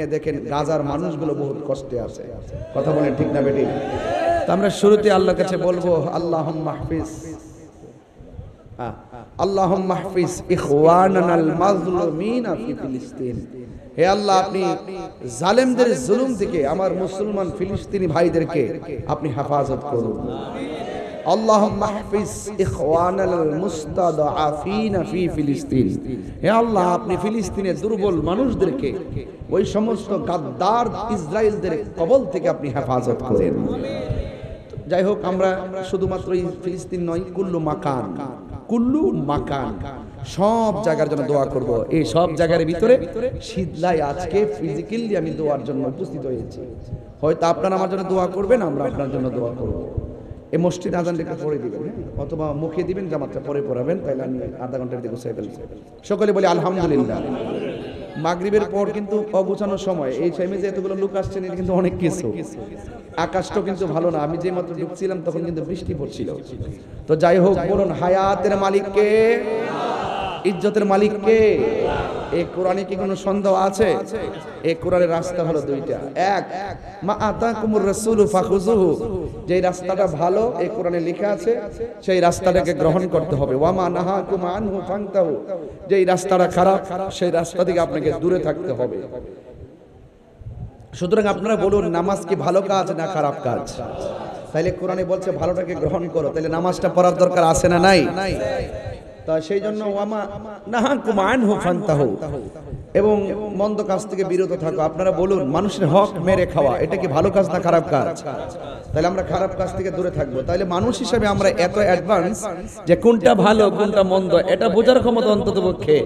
দেখেন গাজার মানুষগুলো বহুত কষ্টে আছে, কথা বলেন ঠিক না বেটি? তো আমরা শুরুতে আল্লাহর কাছে বলবো আল্লাহুম্মা হাফিজ, আল্লাহুম্মা হাফিজ ইখওয়ানানাল মাজলুমিনা ফি ফিলিস্তিন। হে আল্লাহ, আপনি জালেমদের জুলুম থেকে আমার মুসলমান ফিলিস্তিনি ভাইদেরকে আপনি হেফাজত করুন। আল্লাহুম্মা হাফিজ ইখওয়ানাল মুস্তাদআফিনা ফি ফিলিস্তিন। হে আল্লাহ, আপনি ফিলিস্তিনের দুর্বল মানুষদেরকে, ওই সমস্ত গাদ্দার ইসরায়েলদের কবল থেকে আপনি হেফাজত করেন। যাই হোক, আমরা শুধুমাত্র এই ফিলিস্তিন নয়, কুল্লু মাকান সব জায়গার জন্য দোয়া করব। এই সব জায়গার ভিতরে শীতলাই আজকে ফিজিক্যালি আমি দোয়ার জন্য উপস্থিত হয়েছি। হয়তো আপনারা আমার জন্য দোয়া করবেন, আমরা আপনার জন্য দোয়া করব। এই মসজিদ আজানটা একটু পরে দিবেন, অথবা মুখে দিবেন, জামাতটা পরে পড়াবেন, তাইলে আমি আধা ঘন্টার দিকে গুছিয়ে ফেলছি। সকলে বলি আলহামদুলিল্লাহ। মাগরিবের পর কিন্তু অগুছানোর সময়, এই টাইমে যে এতগুলো লোক আসছেন, এটা কিন্তু অনেক কিছু। আকাশটাও কিন্তু ভালো না, আমি যে মাত্র ঢুকছিলাম তখন কিন্তু বৃষ্টি পড়ছিল। তো যাই হোক, বলুন হায়াতের মালিক কে, ইজ্জতের মালিক কে? এই কোরআনে কি কোনো সন্দেহ আছে? এই কোরআনের রাস্তা হলো দুইটা। এক, মা আতাকুমুর রাসূলু ফাখুযুহু, যে রাস্তাটা ভালো এই কোরআনে লেখা আছে, সেই রাস্তাটাকে গ্রহণ করতে হবে। ওয়া মা নাহাকুম আনহু ফান্তাহু, যে রাস্তাটা খারাপ সেই রাস্তা থেকে আপনাকে দূরে থাকতে হবে। সুতরাং আপনারা বলুন, নামাজ কি ভালো কাজ না খারাপ কাজ? তাইলে কোরআনে বলছে ভালোটাকে গ্রহণ করো, তাহলে নামাজটা পড়ার দরকার আছে না নাই? তা সেই জন্য ওয়ামা নাহাকুম আনহু ফান্তাহু, এবং মন্দ কাজ থেকে বিরত থাকো। আপনারা বলুন, মানুষের হক মেরে খাওয়া এটা কি ভালো কাজ না খারাপ কাজ? তাহলে আমরা খারাপ কাজ থেকে দূরে থাকবো। তাহলে মানুষ হিসেবে আমরা এত অ্যাডভান্স যে কোনটা ভালো কোনটা মন্দ এটা বোঝার ক্ষমতা অন্ততপক্ষে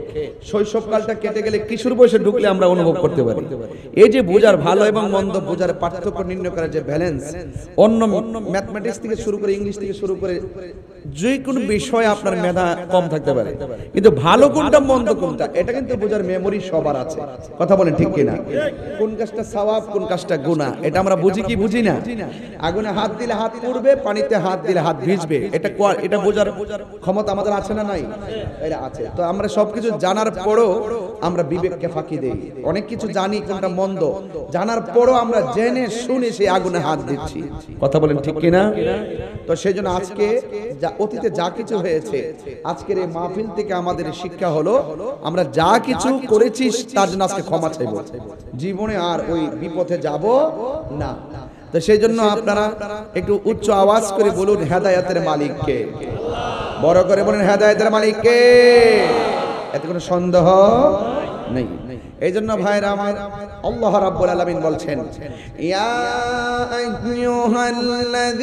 শৈশবকালটা কেটে গেলে কিশোর বয়সে ঢুকলে আমরা অনুভব করতে পারি। এই যে বোঝার, ভালো এবং মন্দ বোঝার পার্থক্য নির্ণয় করার যে ব্যালেন্স, অন্য ম্যাথমেটিক্স থেকে শুরু করে ইংলিশ থেকে শুরু করে যে কোনো বিষয়ে আপনার মেধা কম থাকতে পারে, কিন্তু ভালো কোনটা মন্দ কোনটা এটা কিন্তু বোঝার মেমোরি সবার আছে। কথা বলেন ঠিক কিনা? কোন কাজটা সওয়াব কোন কাজটা গুনাহ এটা আমরা বুঝি কি বুঝি না? আগুনে হাত দিলে হাত পুড়বে, পানিতে হাত দিলে হাত ভিজবে, এটা বোঝার ক্ষমতা আমাদের আছে না নাই? এটা আছে। তো আমরা সবকিছু জানার পরও আমরা বিবেককে ফাঁকি দেই। অনেক কিছু জানি কোনটা মন্দ, জানার পরও আমরা জেনে শুনে সেই আগুনে হাত দিচ্ছি। কথা বলেন ঠিক কিনা? তো সেই জন্য আজকে অতীতে যা কিছু হয়েছে, আজকের এই মাহফিল থেকে আমাদের শিক্ষা হলো, আমরা যা কিছু করেছি তার জন্য আজকে ক্ষমা চাইব, জীবনে আর ওই বিপথে যাব না। তো সেই জন্য আপনারা একটু উচ্চ আওয়াজ করে বলুন, হেদায়েতের মালিক কে? বড় করে বলুন, হেদায়েতের মালিক কে? এতে কোনো সন্দেহ নেই। এই জন্য ভাইরা আমার, আল্লাহ রাব্বুল আলামিন বলছেন, ইয়া আইয়ুহাল্লাযীনা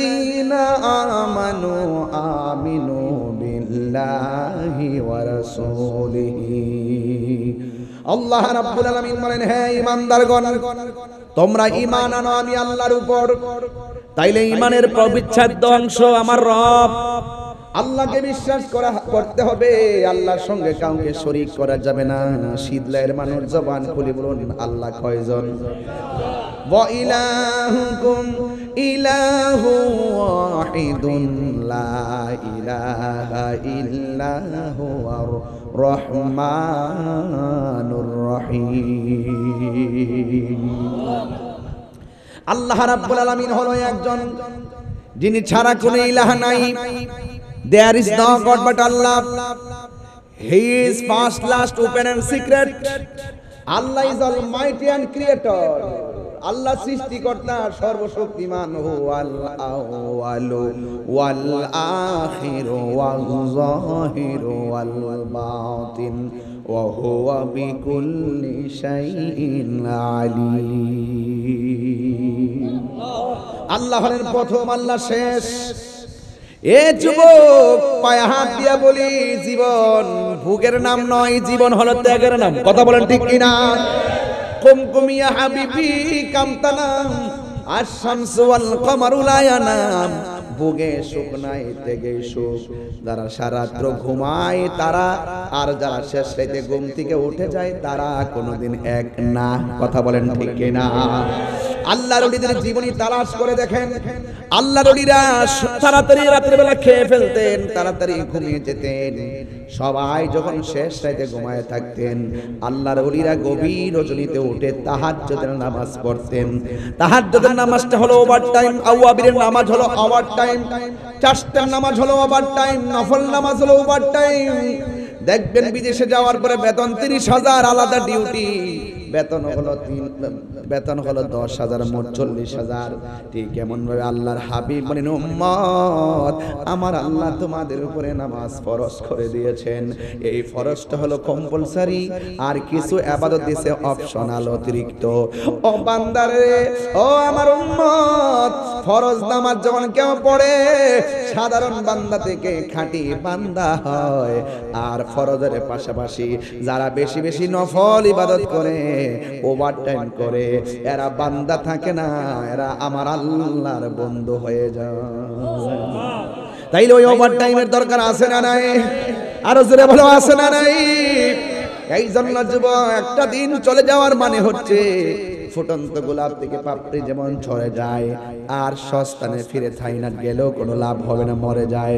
আমানু আমিনু বিল্লাহি ওয়া রাসূলিহি। আল্লাহ রাব্বুল আলামিন বলেন, হে ঈমানদারগণ, তোমরা ঈমান আনো আমি আল্লাহর উপর। তাইলে ঈমানের প্রবিচ্ছেদ্য অংশ আমার রব আল্লাহকে বিশ্বাস করতে হবে, আল্লাহর সঙ্গে কাউকে শরীক করা যাবে না। শীতলাইয়ের মানুষ জবান খুলে বলুন, আল্লাহ কয়জন? ওয়া ইলাহুকুম ইলাহু ওয়াহিদুন লা ইলাহা ইল্লা হুয়ার রহমানুর রহিম। আল্লাহ রাব্বুল আলামিন হলো একজন, যিনি ছাড়া কোনো ইলাহ নাই। There is no God but Allah. He is first, last, open and secret. Allah is almighty and creator. আল্লাহ সৃষ্টিকর্তা, সর্বশক্তিমান। হুয়াল আউয়ালু ওয়াল আখিরু ওয়াল যাহিরু ওয়াল বাতিন ওয়া হুয়া বিকুল্লি শাইইন আলীম। আল্লাহ হলেন প্রথম, আল্লাহ শেষ। এ যুবক, পায়ে হাত দিয়া বলি, জীবন ভোগের নাম নয়, জীবন হলো ত্যাগের নাম। কথা বলেন ঠিক কিনা? কুমকুমিয়া হাবিবি কামতানাম আশ-শামসু ওয়াল কমারু লা ইয়ানাম। ভোগে সুখ নাই, ত্যাগে সুখ। যারা সারাত্র ঘুমায় তারা, আর যারা শেষ রাতে ঘুম থেকে উঠে যায় তারা কোনোদিন এক না। কথা বলেন ঠিক কিনা? আল্লাহর ওলিদের জীবনী তালাশ করে দেখেন, আল্লাহর ওলিরা তাড়াতাড়ি রাতের বেলা খেয়ে ফেলতেন, তাড়াতাড়ি ঘুমিয়ে যেতেন। সবাই যখন শেষ রাতে ঘুমায় থাকতেন, আল্লাহর ওলিরা গভীর রজনীতে উঠে তাহাজ্জুদের নামাজ পড়তেন। তাহাজ্জুদের নামাজটা হলো ওভার টাইম, আওয়াবিরের নামাজ হলো ওভার টাইম, চারটার নামাজ হলো ওভার টাইম, নফল নামাজ হলো ওভার টাইম। দেখবেন বিদেশে যাওয়ার পরে বেতন 30,000, আলাদা ডিউটি, বেতন হলো 10,000, মোট 40,000। ঠিক এমন ভাবে আল্লাহর হাবিব বলেন, উম্মত আমার আল্লাহ তোমাদের উপরে নামাজ ফরজ করে দিয়েছেন। এই ফরজটা হলো কম্পালসারি, আর কিছু ইবাদত দিয়েছে অপশনাল, অতিরিক্ত। ও বান্দারে, ও আমার উম্মত, ফরজ নামাজ যখন কেউ পড়ে সাধারণ বান্দা থেকে খাঁটি বান্দা হয়। আর ফরজের পাশাপাশি যারা বেশি বেশি নফল ইবাদত করে, ওভার টাইম করে, এরা বান্দা থাকে না, এরা আমার আল্লাহর বন্ধু হয়ে যায়। তাইলে ওই ওভার টাইমের দরকার আছে না নাই? আরো জোরে বলো, আছে না নাই? এই জন্য যুবক, একটা দিন চলে যাওয়ার মানে হচ্ছে ফুটন্ত গোলাপ থেকে পাপড়ি যেমন ঝরে যায়, আর সস্তানে ফিরে থাইনাট গেলেও কোনো লাভ হবে না, মরে যায়।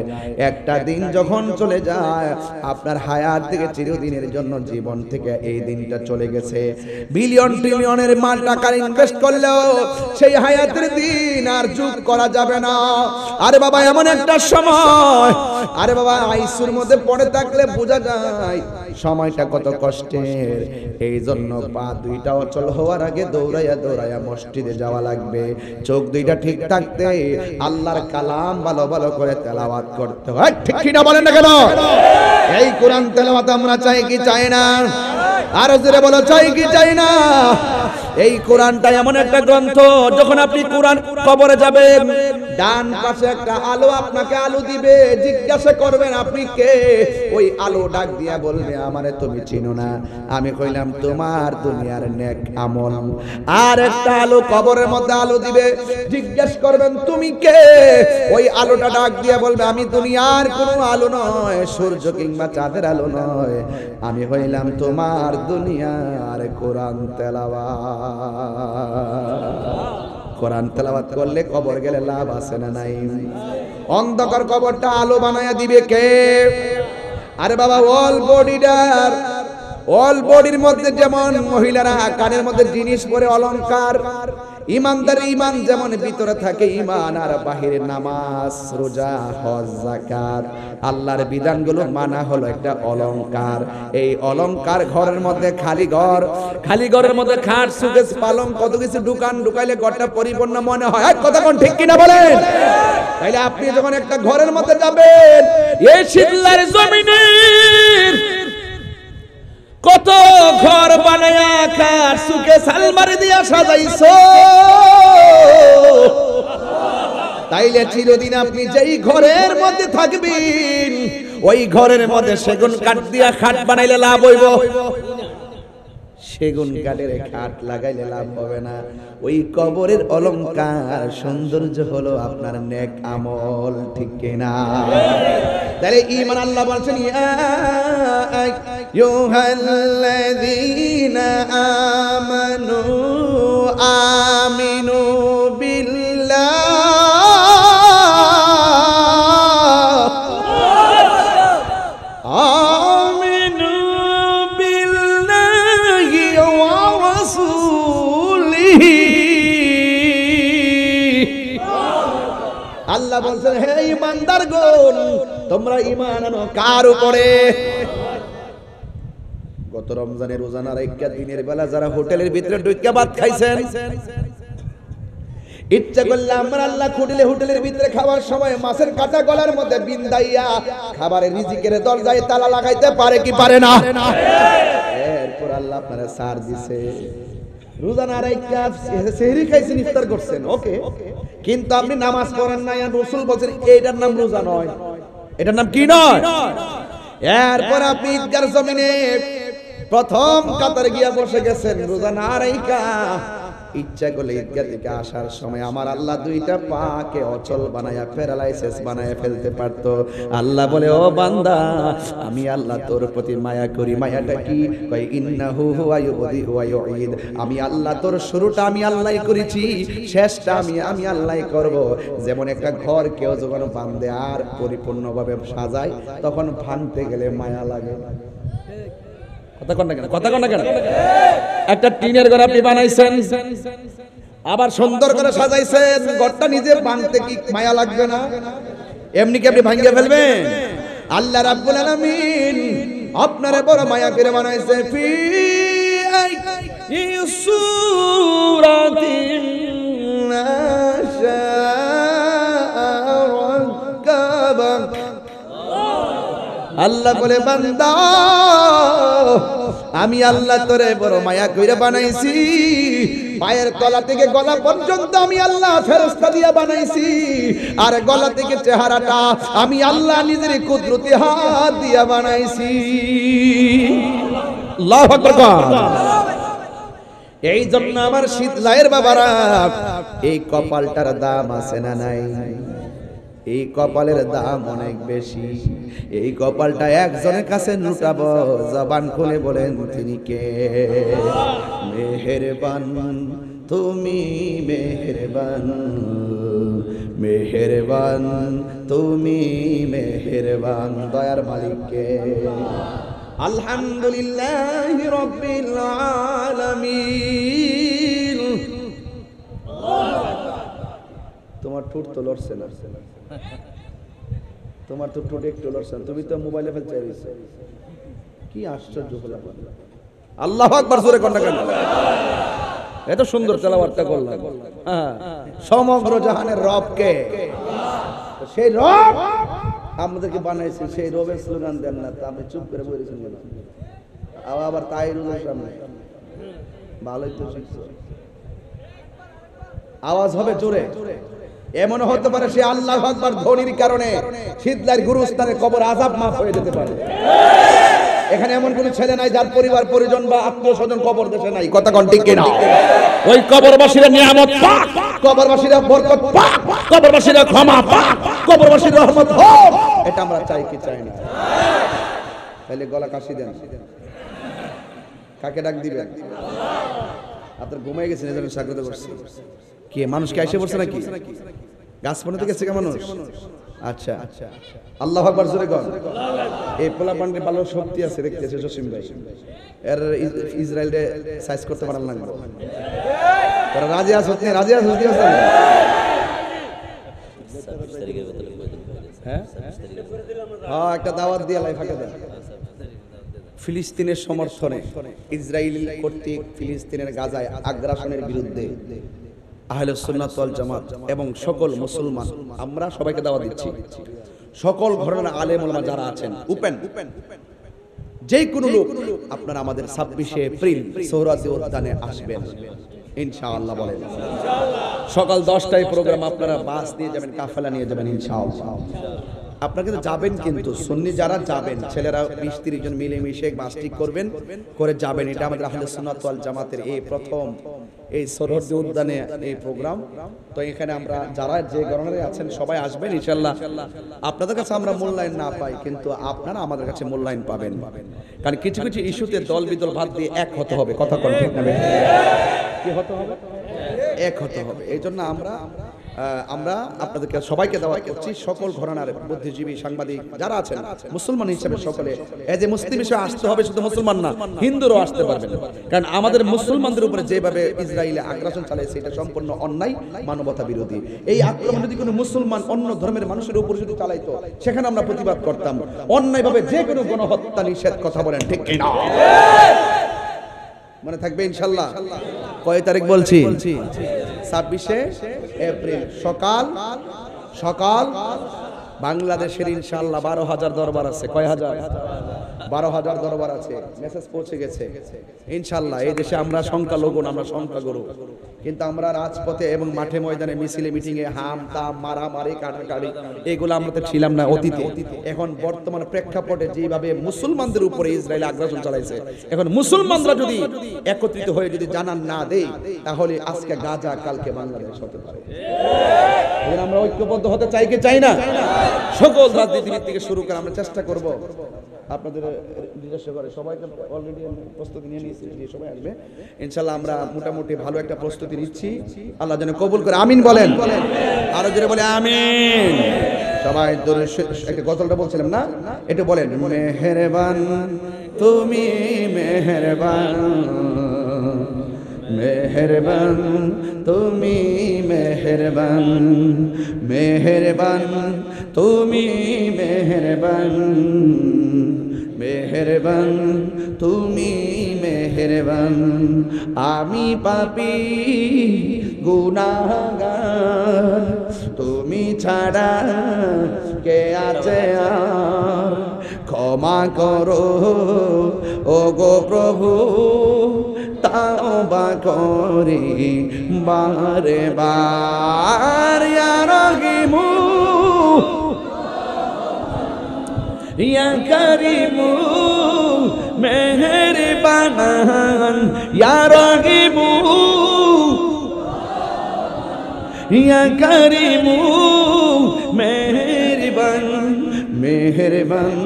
একটা দিন যখন চলে যায়, আপনার হায়াত থেকে চিরদিনের জন্য জীবন থেকে এই দিনটা চলে গেছে। বিলিয়ন ট্রিলিয়নের মাল টাকা ইনভেস্ট করলেও সেই হায়াতের দিন আর যোগ করা যাবে না। আরে বাবা, এমন একটা সময়, আরে বাবা, আইসিইউর মধ্যে পড়ে থাকলে বোঝা যায় সময়টা কত কষ্টের। এই জন্য পা দুইটা অচল হওয়ার আগে দৌড়াইয়া দৌড়াইয়া মসজিদে যাওয়া লাগবে। চোখ দুইটা ঠিক থাকতে আল্লাহর কালাম ভালো ভালো করে তেলাওয়াত করতে হয়। ঠিক কি না বলেন না কেন? এই কোরআন তেলাওয়াত আমরা চাই কি চাই না? আরো জোরে বলো, চাই কি চাই না? এই কোরআনটা এমন একটা গ্রন্থ, যখন আপনি কোরআন কবরে যাবেন, ডান পাশে একটা আলো আপনাকে আলো দিবে, জিজ্ঞাসা করবেন আপনি কে? ওই আলো ডাক দিয়া বলবে, আমারে তুমি চিনো না? আমি কইলাম তোমার দুনিয়ার নেক আমল। আর একটা আলো কবরের মধ্যে আলো দিবে, জিজ্ঞাসা করবেন তুমি কে? ওই আলোটা ডাক দিয়া বলবে, আমি দুনিয়ার কোনো আলো নয়, সূর্য কিংবা চাঁদের আলো নয়, আমি হইলাম তোমার দুনিয়ার কোরআন তেলাওয়াত। কোরআন তেলাওয়াত করলে কবর গেলে লাভ আছে না নাই? অন্ধকার কবরটা আলো বানায়া দিবে কে? আরে বাবা, অল বডির মধ্যে যেমন মহিলারা কানের মধ্যে জিনিস পরে অলংকার, ইমানদার ইমান যেমন ভিতরে থাকে ইমান, আর বাহিরে নামাজ, রোজা, হজ, যাকাত, আল্লাহর বিধানগুলো মানা হলো একটা অলংকার। এই অলংকার ঘরের মধ্যে খালি ঘর, খালি ঘরের মধ্যে খাট, সুকেস, পালং, কত কিছু ঢুকাইলে ঘরটা পরিপূর্ণ মনে হয়। কথা কোন ঠিক কিনা বলেন? তাইলে আপনি যখন একটা ঘরের মধ্যে যাবেন, এই শীতলার জমিনের কত ঘর বানায়া খাট, সুকেস, আলমারি দিয়া সাজাইছো, তাইলে চিরদিন আপনি যেই ঘরের মধ্যে থাকবেন, ওই ঘরের মধ্যে সেগুন কাঠ দিয়া খাট বানাইলে লাভ হইব? সেগুন কাঠের খাট লাগাইলে লাভ হবে না। ওই কবরের অলংকার সৌন্দর্য হলো আপনার নেক আমল। ঠিক কিনা? তাহলে ঈমান, আল্লাহ বলছেন, ইয়া আইয়ুহাল্লাযীনা আমানু আমিনু আল্লাহ বলছেন, হে ঈমানদারগণ, তোমরা ঈমান আনো কার উপরে? গত রমজানের রোজানা রাইখা দিনের বেলা যারা হোটেলের ভিতরে ঢুইকা ভাত খাইছেন, ইচ্ছা করলে আমরা আল্লাহ খুঁটিলে হোটেলের ভিতরে খাওয়ার সময় মাছের কাটা গলার মধ্যে বিন্দাইয়া খাবারের রিজিকের দরজায় তালা লাগাইতে পারে কি পারে না? এরপর আল্লাহ আপনারা সার দিছে, রোজানা রাইখা সেহরি খাইছেন, ইফতার করছেন, ওকে, কিন্তু আপনি নামাজ পড়েন না। রাসূল বলেন এইটার নাম রোজা নয়, এটার নাম কি নয়? এরপর আপনি ঈদগার জমিনে প্রথম কাতারে গিয়া বসে গেছেন রোজা না রাইখা। ইচ্ছা করলে ঈদগাহ থেকে আসার সময় আমার আল্লাহ দুইটা পাকে অচল বানায়া প্যারালাইসিস বানায়া ফেলতে পারতো। আল্লাহ বলে, ও বান্দা, আমি আল্লাহ তোর প্রতি মায়া করি। মায়াটা কি? কয় ইন্নাহু হুয়া ইউবদি ওয়া ইউঈদ। আমি আল্লাহ তোর শুরুটা আমি আল্লাহই করেছি, শেষটা আমি আল্লাহই করব। যেমন একটা ঘর কেউ যখন বাঁধে আর পরিপূর্ণভাবে সাজায়, তখন ভাঙতে গেলে মায়া লাগে। কথা কন না কেন? একটা টিনের ঘর আপনি বানাইছেন, আবার সুন্দর করে সাজাইছেন, ঘরটা নিজে ভাঙতে কি মায়া লাগবে না? এমনি কি আপনি ভাঙিয়ে ফেলবেন? আল্লাহ রাব্বুল আলামিন আপনারে বড় মায়া করে বানাইছে। ফি সূরাতিন নাশা'আ। আল্লাহ বলে, বান্দা, আমি আল্লাহ তোরে বড় মায়া কইরা বানাইছি। পায়ের তলা থেকে গলা পর্যন্ত আমি আল্লাহ ফেরেশতা দিয়া বানাইছি, আর গলা থেকে চেহারাটা আমি আল্লাহ নিজের কুদরতি হাত দিয়া বানাইছি। আল্লাহু আকবার। এই জন্য আমার শীতলায়ের বাবারা, এই কপালটার দাম আছে না নাই? এই কপালের দাম অনেক বেশি। এই কপালটা একজনের কাছে লুটাবো, জবান খুলে বলেন তিনি কে? মেহেরবান, তুমি মেহেরবান, মেহেরবান, তুমি মেহেরবান, দয়ার মালিক কে? আলহামদুলিল্লাহি রাব্বিল আলামিন। তোমার ঠোঁট তো লড়ছে না, তোমার তো ঠোঁট একটু লড়ছে না, তুমি তো মোবাইলে ফেলতে চাইছো। কি আশ্চর্য হলো! আল্লাহু আকবার জোরে কোন না কেন? এত সুন্দর তেলাওয়াতটা করলাম। হ্যাঁ, সমগ্র জাহানের রব কে? সেই রব আমাদেরকে বানাইছে, সেই রবের স্লোগান দেন না, তা আমি চুপ করে বলেছি। আবার তাইরুলের সামনে ভালোই তো শিখছো, আওয়াজ হবে জোরে। এমন হতে পারে সে আল্লাহু আকবার ধ্বনির কারণে শীতলার গুরুস্থানের কবর আযাব মাফ হয়ে যেতে পারে। এখানে এমন কোন ছেলে নাই যার পরিবার পরিজন বা আত্মীয় স্বজন কবর দেশে নাই। কথা কোন ঠিক কিনা? ওই কবরবাসীরা নিয়ামত পাক, কবরবাসীরা বরকত পাক, কবরবাসীরা ক্ষমা পাক, কবরবাসীর রহমত হোক, এটা আমরা চাই কি চাই না? তাহলে গলা কাশি দেন, কাকে ডাক দিবেন? আপনার ঘুমাই গেছেন, এজন্য স্বাগত করছি। কে মানুষকে এসে পড়ছে নাকি? গাছ পড়তে গেছে কে মানুষ? আচ্ছা, আল্লাহু আকবার জোরে কর। এই পোলাপানকে ভালো শক্তি আছে, দেখতেছে জসিম ভাই, এর ইসরায়েলে সাইজ করতে পারার লাগবে। তারা রাজি আছে, রাজি আছে, হ্যাঁ হ্যাঁ, একটা দাওয়াত দিয়ে লাই ফাঁকে দেন। ফিলিস্তিনের সমর্থনে ইসরায়েল কর্তৃক ফিলিস্তিনের গাজায় আগ্রাসনের বিরুদ্ধে আহলুস সুন্নাত ওয়াল জামাত এবং সকল মুসলমান আমরা সবাইকে দাওয়াত দিচ্ছি। সকল ঘরানার আলেম ওলামা যারা আছেন, ওপেন যে কোনো লোক আপনারা আমাদের 26শে এপ্রিল সোহরাওয়ার্দী উদ্যানে আসবেন ইনশাআল্লাহ। বলেন সকাল 10টায় প্রোগ্রাম, আপনারা বাস নিয়ে যাবেন, কাফেলা নিয়ে যাবেন ইনশাআল্লাহ। আপনারা কিন্তু যাবেন, কিন্তু সুন্নি যারা যাবেন ছেলেরা 20-30 জন মিলে মিশে বাস ঠিক করবেন, করে যাবেন। এটা আমাদের আহলুস সুন্নাত ওয়াল জামাতের এই প্রথম এই সোহরাওয়ার্দী উদ্যানে এই প্রোগ্রাম। তো এখানে আমরা যারা যে গণনারে আছেন সবাই আসবেন ইনশাআল্লাহ। আপনাদের কাছে আমরা মূল্যায়ন না পাই, কিন্তু আপনারা আমাদের কাছে মূল্যায়ন পাবেন, কারণ কিছু কিছু ইস্যুতে দল বিদল বাদ দিয়ে এক হতে হবে। কথা কোন ঠিক না? কি হতে হবে? এক হতে হবে। এই জন্য আমরা আপনাদেরকে সবাইকে দাওয়াত করছি, সকল ঘরানার বুদ্ধিজীবী সাংবাদিক যারা আছেন মুসলমান হিসেবে সকলে এজ এ মুসলিম হিসেবে আসতে হবে। শুধু মুসলমান না, হিন্দুরও আসতে পারবেন, কারণ আমাদের মুসলমানদের উপরে যেভাবে ইসরায়েলে আগ্রাসন চালাইছে এটা সম্পূর্ণ অন্যায়, মানবতা বিরোধী। এই আক্রমণ যদি কোনো মুসলমান অন্য ধর্মের মানুষের উপর যদি চালাইতো, সেখানে আমরা প্রতিবাদ করতাম। অন্যায়ভাবে যে কোনো গণহত্যা নিষেধ। কথা বলেন ঠিক কিনা? মনে থাকবে ইনশাআল্লাহ। কয় তারিখ বলছি? 26শে এপ্রিল সকাল বাংলাদেশের ইনশাআল্লাহ 12,000 দরবার আছে। কয় হাজার? 12,000 দরবার আছে, মেসেজ পৌঁছে গেছে ইনশাআল্লাহ। এই দেশে আমরা সংখ্যালঘু, আমরা সংখ্যাগুরু, কিন্তু আমরা রাজপথে এবং মাঠে ময়দানে মিছিলে মিটিংয়ে হাম তাম মারামারি কাটাকাটি এগুলো আমরা তো ছিলাম না অতীতে। এখন বর্তমান প্রেক্ষাপটে যেভাবে মুসলমানদের উপরে ইসরায়েল আগ্রাসন চালাইছে, এখন মুসলমানরা যদি একত্রিত হয়ে যদি জানান না দেই, তাহলে আজকে গাজা কালকে বাংলাদেশ হতে পারে। আমরা ঐক্যবদ্ধ হতে চাই কি চাই না? সকল রাজনীতিবিদ থেকে শুরু করে আমরা চেষ্টা করব আপনাদের নিজস্ব করে সবাইকে অলরেডি প্রস্তুতি নিয়ে নিয়েছি, সবাই আসবে ইনশাআল্লাহ। আমরা মোটামুটি ভালো একটা প্রস্তুতি নিচ্ছি, আল্লাহ যেন কবুল করে। আমিন বলেন, আরো জোরে বলে আমিন। সবাই একটা গজলটা বলছিলাম না, এটা বলেন। মেহেরবান তুমি মেহেরবান, মেহেরবান তুমি মেহেরবান, মেহেরবান তুমি মেহেরবান, মেহেরবান তুমি মেহেরবান। আমি পাপী গুনাহগার, তুমি ছাড়া কে আছে আর? ক্ষমা করো ও গো প্রভু, তাওবা করি বারে বার। ইয়া রহিমু ইয়া করিমু মেহেরবান, ইয়া রহিমু ইয়া করিমু মেহেরবান, মেহেরবান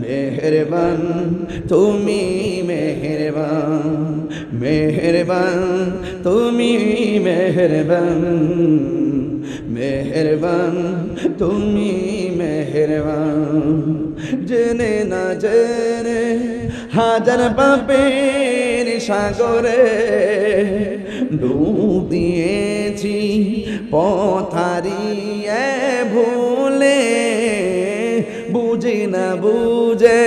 মেহেরবান তুমি মেহেরবান, মেহেরবান তুমি মেহেরবান, মেহেরবান তুমি মেহেরবান। জেনে না জেনে হাজার পাপের সাগরে ডুব দিয়েছি পথ হারিয়ে ভুলে, বুঝি না বুঝে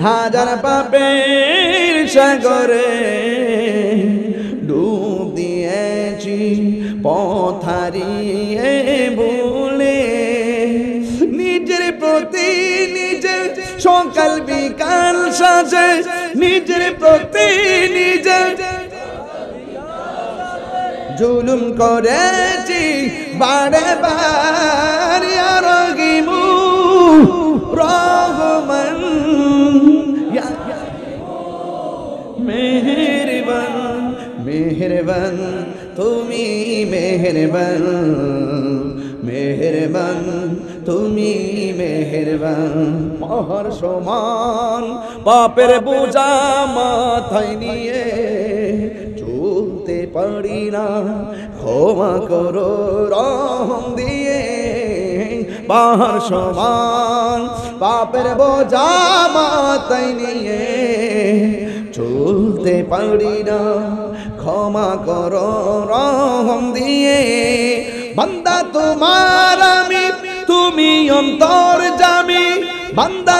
হাজার পাপের সাগরে ডুব দিয়েছি পথ হারিয়ে ভুলে। নিজের প্রতি নিজে সকাল বিকাল সাজে, নিজের প্রতি নিজে জুলুম করেছি বারে বার। ইয়া রহিমু রহমান, মেহেরবান মেহেরবান তুমি মেহেরবান, মেহেরবান তুমি মেহেরবান। মহর সমান পাপের বোঝা মাথায় নিয়ে চলতে পারি না, ক্ষমা করো রহম দিয়ে। পাহাড় সমান পাপের বোঝা মাথায় নিয়ে চলতে পারি না, ক্ষমা করো রহম দিয়ে। বান্দা তোমার আমি, তুমি অন্তর্যামী, বান্দা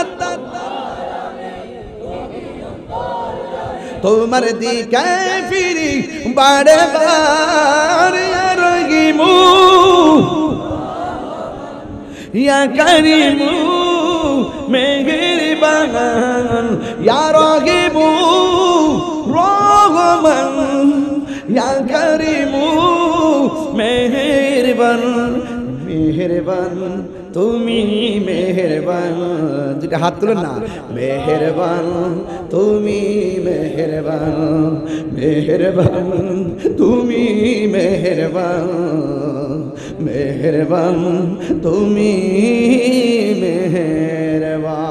তোমার দিকে ফিরি বারে বার। ইয়া রহিমু ইয়া করিমু মেহেরবান, ইয়া রহিমু রহমান, ইয়া করিমু মেহেরবান, মেহেরবান তুমি মেহেরবান। যেটা হাত তুলেন না, মেহেরবান তুমি মেহেরবান, মেহেরবান তুমি মেহেরবান, মেহেরবান তুমি মেহেরবান।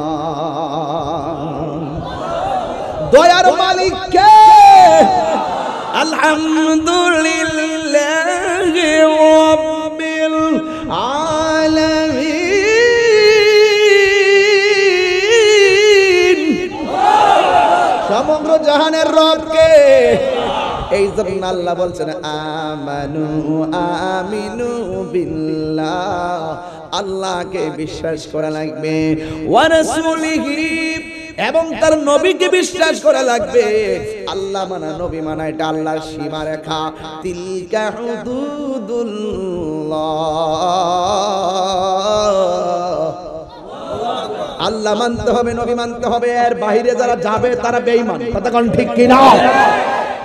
দয়ার মালিক কে? আলহামদুলিল্লাহ রাব্বিল আলামিন। সমগ্র জাহানের রবকে। এই জন্য আল্লাহ বলছেন আমানু আমিনু বিল্লাহ, আল্লাহকে বিশ্বাস করা লাগবে, ওয়া রাসূলিহি এবং তার নবীকে বিশ্বাস করা লাগবে। আল্লাহ মানা নবী মানা এটা আল্লাহর সীমা রেখা। তিলকা হুদুদুল্লাহ, আল্লাহ মানতে হবে, নবী মানতে হবে। এর বাইরে যারা যাবে তারা বেঈমান। কথা কোন ঠিক কি না?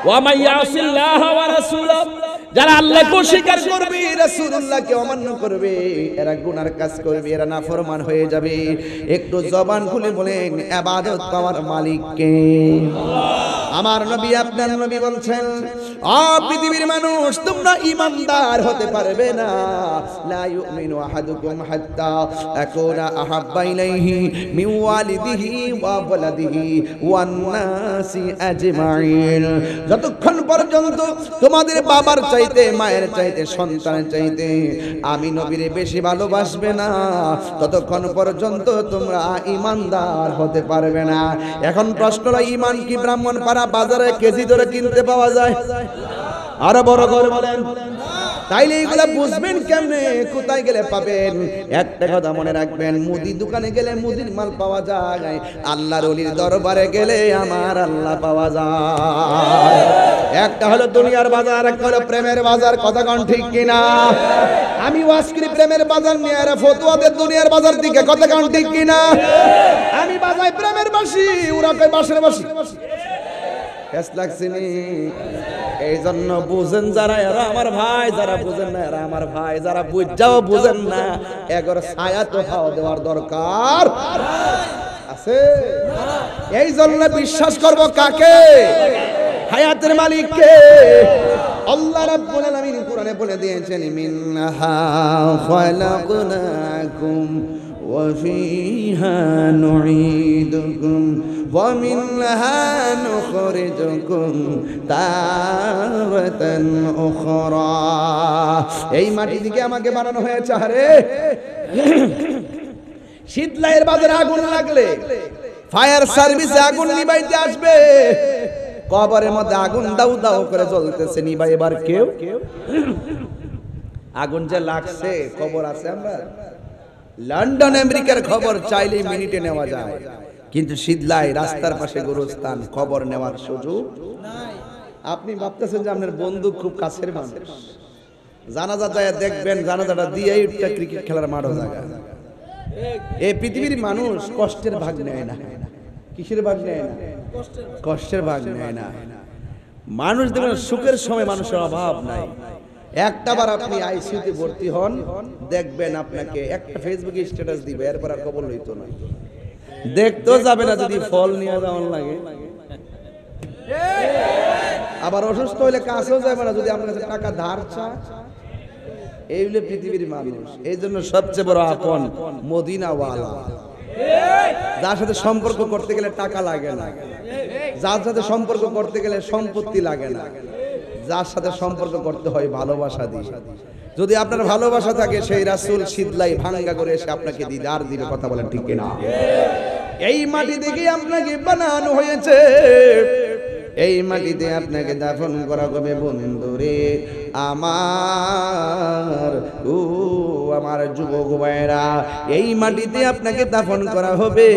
ওয়া মাইয়াসিল্লাহ ওয়া রাসূলাহু, যারা আল্লাহকে অস্বীকার করবে, রাসূলুল্লাহকে অমান্য করবে, এরা গুনার কাজ করবে, এরা নাফরমান হয়ে যাবে। একটু জবান খুলে বলেন, ইবাদত পাওয়ার মালিক কে? আমার নবী, আপনার নবী বলছেন, পৃথিবীর মানুষ তোমরা ঈমানদার হতে পারবে না। লা ইউমিনু আহাদুকুম হাত্তা আকুনা আহাব্বা ইলাইহি মিন ওয়ালিদিহি ওয়া ওয়ালাদিহি ওয়ান নাসি আজমাইন। যতক্ষণ পর্যন্ত তোমাদের বাবার চাইতে, মায়ের চাইতে, সন্তানের চাইতে আমি নবীরে বেশি ভালোবাসবে না, ততক্ষণ পর্যন্ত তোমরা ঈমানদার হতে পারবে না। এখন প্রশ্ন হলো, ঈমান কি ব্রাহ্মণপাড়া বাজারে কেজি ধরে কিনতে পাওয়া যায়? আরো বড় করে বলেন। তাইলে এগুলা বুঝবেন কেমনে? কোথায় গেলে পাবেন? একটা কথা মনে রাখবেন, মুদি দোকানে গেলে মুদির মাল পাওয়া যায়, আল্লাহর ওলির দরবারে গেলে আমার আল্লাহ পাওয়া যায়। একটা হলো দুনিয়ার বাজার, একটা হলো প্রেমের বাজার। কথা কোন ঠিক কিনা? আমি ওয়াজ করি প্রেমের বাজার নিয়ে, আর ফতুয়াদের দুনিয়ার বাজার দিকে। কথা কোন ঠিক কিনা? আমি বাজাই প্রেমের বাঁশি, ওরা কয় বাঁশের বাঁশি। কেস লাগছে নি? এই জন্য বুঝেন যারা, এরা আমার ভাই, যারা বুঝেন না এরা আমার ভাই, যারা বুঝাও বুঝেন না এগর ছায়া তো খাওয়া দেওয়ার দরকার আছে। এই জন্য বিশ্বাস করব কাকে? হায়াতের মালিককে। আল্লাহ রাব্বুল আলামিন কোরআনে বলে দিয়েছেন, মিনহা খালাকনাকুম ওয়া ফিহা নুঈদুকুম ওয়া মিনহা নুখরিজুকুম তারাতান উখরা। এই মাটি থেকে আমাকে বানানো হয়েছে। আরে শীতলাইয়ের বাজারে আগুন লাগলে ফায়ার সার্ভিসে আগুন নিভাইতে আসবে, কবরের মধ্যে আগুন দাউ দাউ করে জ্বলতেছে, নিভাই এবার কেউ? আগুন যে লাগছে, খবর আছে আমরা? লন্ডন আমেরিকার খবর চাইলে মিনিটে নেওয়া যায়, কিন্তু শীতলাই রাস্তার পাশে গোরস্থান, খবর নেওয়ার সুযোগ নাই। আপনি ভাবতেছেন যে আপনার বন্ধু খুব কাছের মানুষ, জানাজা যায় দেখবেন, জানাজাটা দিয়েই একটা ক্রিকেট খেলার মাঠও জায়গা। এই পৃথিবীর মানুষ কষ্টের ভাগ নেয় না। কিসের ভাগ নেয় না? কষ্টের ভাগ নেয় না। মানুষ দেখবেন সুখের সময় মানুষের অভাব নাই। একটাবার আপনি আইসিইউতে ভর্তি হন, দেখবেন আপনাকে একটা ফেসবুকে স্ট্যাটাস দিবে, এরপর আর খবর লইতো না, দেখতেও যাবে না যদি ফল নিয়ে যাওয়ার লাগে। আবার অসুস্থ হইলে কাছেও যাবে না যদি আপনার কাছে টাকা ধার চায়। এই হলো পৃথিবীর মানুষ। এই জন্য সবচেয়ে বড় আপন মদিনাওয়ালা, যার সাথে সম্পর্ক করতে গেলে টাকা লাগে না, যার সাথে সম্পর্ক করতে গেলে সম্পত্তি লাগে না, যার সাথে সম্পর্ক করতে হয় ভালোবাসা দিয়ে। যদি আপনার ভালোবাসা থাকে, সেই রাসূল শীতলাই ভাঙ্গা করে এসে আপনাকে দিদার দিবে। কথা বলেন ঠিক কিনা? এই মাটি থেকে আপনাকে বানানো হয়েছে, এই মাটিতে আপনাকে দাফন করা হবে। বন্ধুরে আমার, ও আমার যুবক ভাইরা, এই মাটিতে আপনাকে দাফন করা হবে।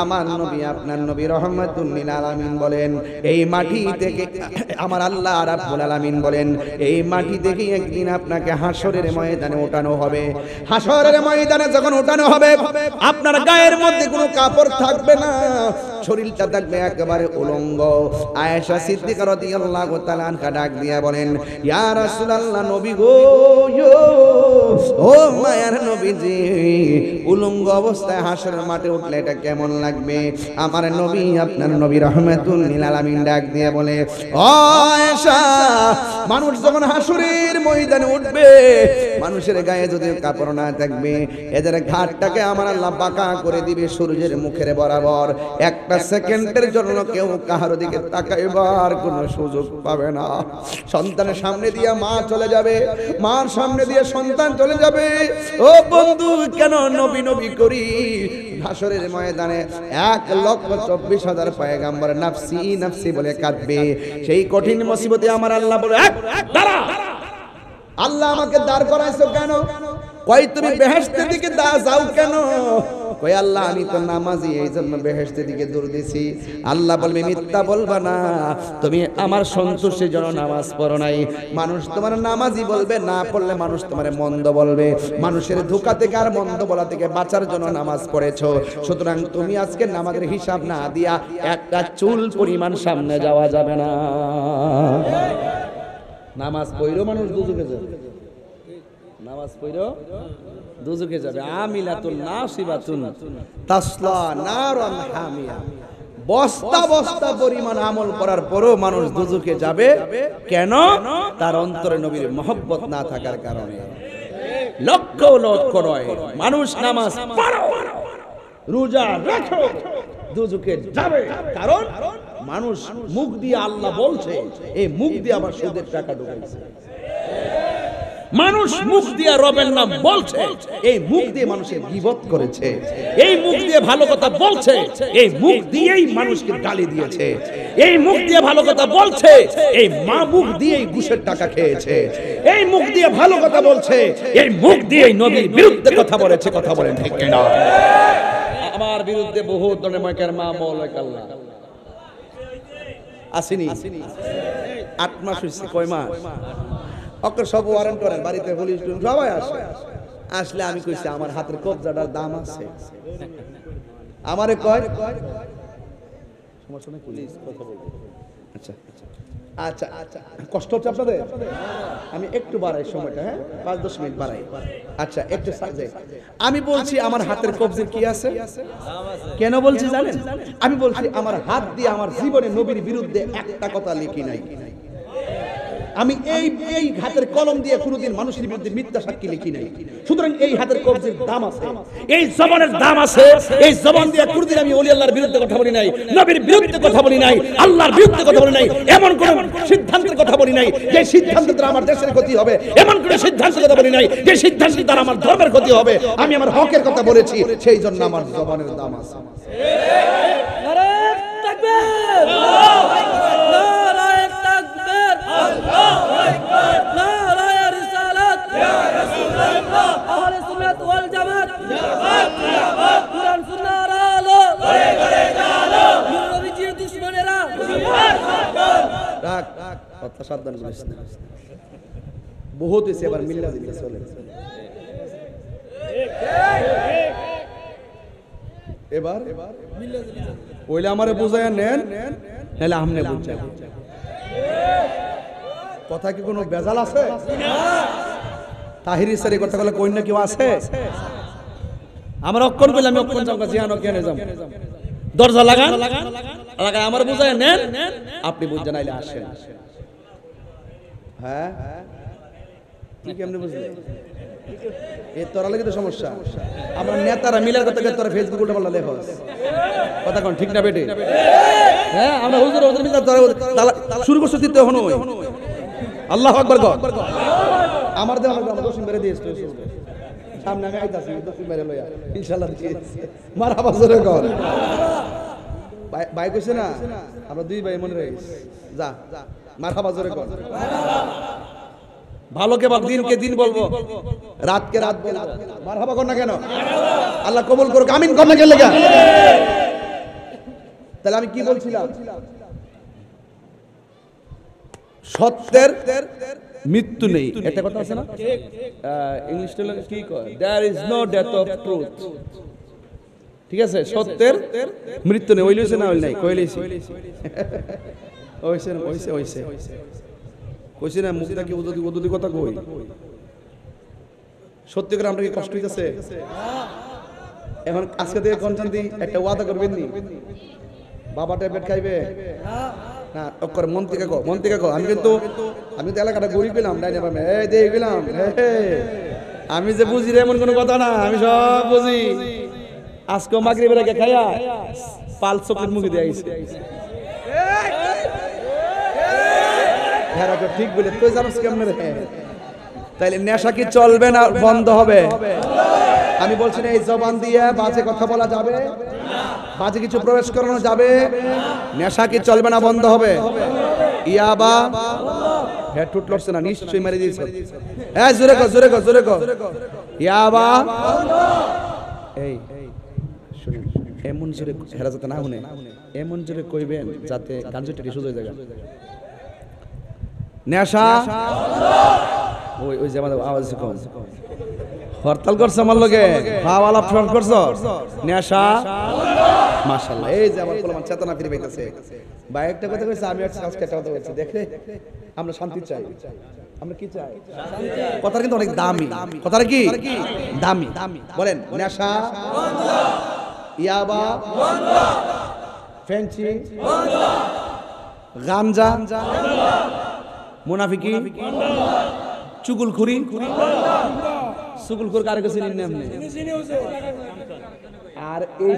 আমার নবী, আপনার নবী রাহমাতুল লিল আলামিন বলেন, এই মাটি থেকে আমার আল্লাহ রাব্বুল আলামিন বলেন, এই মাটি থেকে একদিন আপনাকে হাসরের ময়দানে ওঠানো হবে। হাসরের ময়দানে যখন ওঠানো হবে, আপনার গায়ের মধ্যে কোনো কাপড় থাকবে না, শরীরটা থাকবে একেবারে উলঙ্গ। আয়েশা সিদ্দিকা রাদিয়াল্লাহু তাআলা আনহা ডাক দিয়া বলেন, ইয়া রাসূলুল্লাহ, নবী গো, ও মায়ার নবীজি, উলঙ্গ অবস্থায় হাসরের মাঠে উঠলে এটা কেমন লাগবে? আমার নবী, আপনার নবী রাহমাতুল লিল আলামিন ডাক দিয়া বলে, ও আয়েশা, মানুষ যখন হাসরের ময়দানে উঠবে, মানুষের গায়ে যদি কাপড় না থাকবে, এদের ঘাটটাকে আমার আল্লাহ বাঁকা করে দিবে সূর্যের মুখের বরাবর। একটা সেকেন্ডের জন্য কেউ কাহার দিকে তাকাইবার কোনো সুযোগ পাবে না। সন্তানের সামনে দিয়ে মা চলে যাবে, মার সামনে দিয়ে সন্তান চলে যাবে। ও বন্ধু, কেন নবী নবী করি? হাসরের ময়দানে 1,24,000 পয়গম্বর নাফসি নাফসি বলে কাঁদবে। সেই কঠিন মুসিবতে আমার আল্লাহ বলে, দাঁড়া, আল্লাহ আমাকে দাঁড় করাইছো কেন? কই তুমি বেহেশতের দিকে যাও কেন? কই আল্লাহ আমি তো নামাজি, এই জন্য বেহেশতের দিকে দৌড় দিছি। আল্লাহ বলবে মিথ্যা বলবা না, তুমি আমার সন্তুষ্টির জন্য নামাজ পড়ো নাই। মানুষ তোমার নামাজি বলবে, না পড়লে মানুষ তোমার মন্দ বলবে। মানুষের ধোঁকা থেকে আর মন্দ বলা থেকে বাঁচার জন্য নামাজ পড়েছো। সুতরাং তুমি আজকে নামাজের হিসাব না দিয়া একটা চুল পরিমাণ সামনে যাওয়া যাবে না। নামাজ পড়লেও মানুষ দুজকে যাবে, নামাজ পড়লেও দুজকে যাবে। আমিলাতুন নাসিবাতুন তাসলা নারান হামিয়া। বস্তা বস্তা পরিমাণ আমল করার পরও মানুষ দুজকে যাবে। কেন? তার অন্তরে নবীর মহব্বত না থাকার কারণে। লক্ষ লক্ষ নয়, মানুষ নামাজ পড়ো, রোজা রাখো, দুজকে যাবে। কারণ মানুষ মুখ দিয়ে আল্লাহ বলছে, এই মুখ দিয়ে আবার সুদের টাকা ঢুকাইছে। মানুষ মুখ দিয়ে রবের নাম বলছে, এই মুখ দিয়ে মানুষের গীবত করেছে। এই মুখ দিয়ে ভালো কথা বলছে, এই মুখ দিয়েই মানুষকে গালি দিয়েছে। এই মুখ দিয়ে ভালো কথা বলছে, এই মা মুখ দিয়েই ঘুষের টাকা খেয়েছে। এই মুখ দিয়ে ভালো কথা বলছে, এই মুখ দিয়েই নবীর বিরুদ্ধে কথা বলেছে। কথা বলেন ঠিক কিনা? আমার বিরুদ্ধে বহু ধরনের মাকের মা মৌলাক আল্লাহ আসেনি। 8 মাস হয়েছে, কয় মাস? অকর সব ওয়ারেন্ট করেন, বাড়িতে পুলিশ সবাই আসে। আসলে আমি কইছি আমার হাতের কবজাটার দাম আছে। আমারে কয় সমস্যা নেই, পুলিশ কথা বলবে। আচ্ছা আচ্ছা আচ্ছা, কষ্ট হচ্ছে আপনাদের? আমি একটু বাড়াই সময়টা, হ্যাঁ 5-10 মিনিট বাড়াই। আচ্ছা একটু সাজে। আমি বলছি আমার হাতের কবজে কি আছে? কেন বলছি জানেন? আমি বলছি আমার হাত দিয়ে আমার জীবনে নবীর বিরুদ্ধে একটা কথা লিখি নাই। আমি এই হাতের কলম দিয়ে কোনোদিন মানুষের বিরুদ্ধে মিথ্যা সাক্ষী লিখি নাই। সুতরাং এই হাতের কবজের দাম আছে, এই জবানের দাম আছে। এই জবান দিয়ে কোনোদিন আমি ওলি আল্লাহর বিরুদ্ধে কথা বলি নাই, নবীর বিরুদ্ধে কথা বলি নাই, আল্লাহর বিরুদ্ধে কথা বলি নাই। এমন কোন সিদ্ধান্তের কথা বলি নাই যে সিদ্ধান্তের দ্বারা আমার দেশের ক্ষতি হবে। এমন কোন সিদ্ধান্তের কথা বলি নাই যে সিদ্ধান্তের দ্বারা আমার ধর্মের ক্ষতি হবে। আমি আমার হকের কথা বলেছি, সেই জন্য আমার জবানের দাম আছে। বহুত হয়েছে, এবার মিল্লা দিতে চলে। এবার ওইলে আমারে বুঝায় নেন, নাহলে আমনে বুঝায়। কথা কি কোনো বেজাল আছে? তাহিরি স্যার এই কথা বলে কই না কেউ আছে? আমার অক্ষণ কইলে আমি অক্ষণ যাম, জিয়ানো কেন যাম? দরজা লাগান, লাগায় আমার বুঝায় নেন, আপনি বুঝছেন নাইলে আসেন। হ্যাঁ কি কেমনে বুঝলে? এই তোরা লাগে তো সমস্যা। আমরা নেতারা মিলার কথা তোরা ফেসবুক উল্টা পাল্টা লেখস, কথা কোন ঠিক না বেটে? হ্যাঁ আমরা হুজুর হুজুর মিলা শুরু করছো দিতে হনো। আল্লাহু আকবার গো। আমার দেহ আমরা দশম বেরে দিয়েছ সামনে, আমি আইতাছি দশম বেরে লইয়া ইনশাআল্লাহ মারহাবা জোরে কর। ভাই কইছে না আমরা দুই ভাই মনে রাখিস, যা মারহাবা জোরে কর। ভালোকে ভালো, দিনকে দিন বলবো, রাতকে রাত বলবো। মারহাবা কর না কেন? আল্লাহ কবুল করুক, আমিন কর না কেন? তাহলে আমি কি বলছিলাম? সত্যের মৃত্যু নেই, একটা কথা আছে না? ইংলিশটা কি কয়? There is no death of truth. ঠিক আছে, সত্যের মৃত্যু নেই। ওইলেছে না? ওই নাই, কইলেছি ওইছে ওইছে ওইছে কইছি না? মুখটা কি উদুদি কথা কই? সত্যি করে আমরা কি কষ্ট হইতেছে? এখন আজকে থেকে কনচান্তি একটা ওয়াদা করবেন নি? বাবা ট্যাবলেট খাইবে না? অক্ষর মন থেকে কো, মন থেকে কো। আমি কিন্তু এলাকাটা গরিব পেলাম, ডাইনে পাবে এই দিয়ে পেলাম। আমি যে বুঝি রে এমন কোনো কথা না, আমি সব বুঝি। আজকে মাগরিবের আগে খাইয়া পাল চোখের মুখে দিয়ে আইছে। ঠিক বলে তুই জানিস কেমনে রে? তাইলে নেশা কি চলবে না বন্ধ হবে? আমি বলছি না এই জবান দিয়ে বাজে কথা বলা যাবে, বাজে কিছু প্রবেশ করানো যাবে। নেশা কি চলবে না বন্ধ হবে? ইয়াবা হ্যাঁ টুট লড়ছে না, নিশ্চয়ই মেরে দিয়েছে। হ্যাঁ জোরে কর, জোরে কর, জোরে কর। ইয়াবা এই এমন জোরে হেরা যাতে না শুনে, এমন জোরে কইবেন যাতে গাঞ্জুটি সোজা হয়ে যায়। নেশা ওই ওই যে আমাদের আওয়াজ কম হরতাল করছে আমার লগে, হাওয়ালা ফ্রন্ট করছো নেশা মাশাআল্লাহ। এই যে আমার কোলামান চেতনা ফিরে পাইতেছে ভাই, একটা কথা কইছে, আমি আজকে একটা কথা বলছি, দেখে আমরা শান্তি চাই। আমরা কি চাই? কথাটা কিন্তু অনেক দামি, কথাটা কি দামি। বলেন নেশা বন্ধ, ইয়াবা বন্ধ, ফেঞ্চি বন্ধ, গাঞ্জা বন্ধ, মুনাফিকি বন্ধ, চুগলখুরি বন্ধ। চুগলখুর কারে কাছে নিন আপনি? আর এই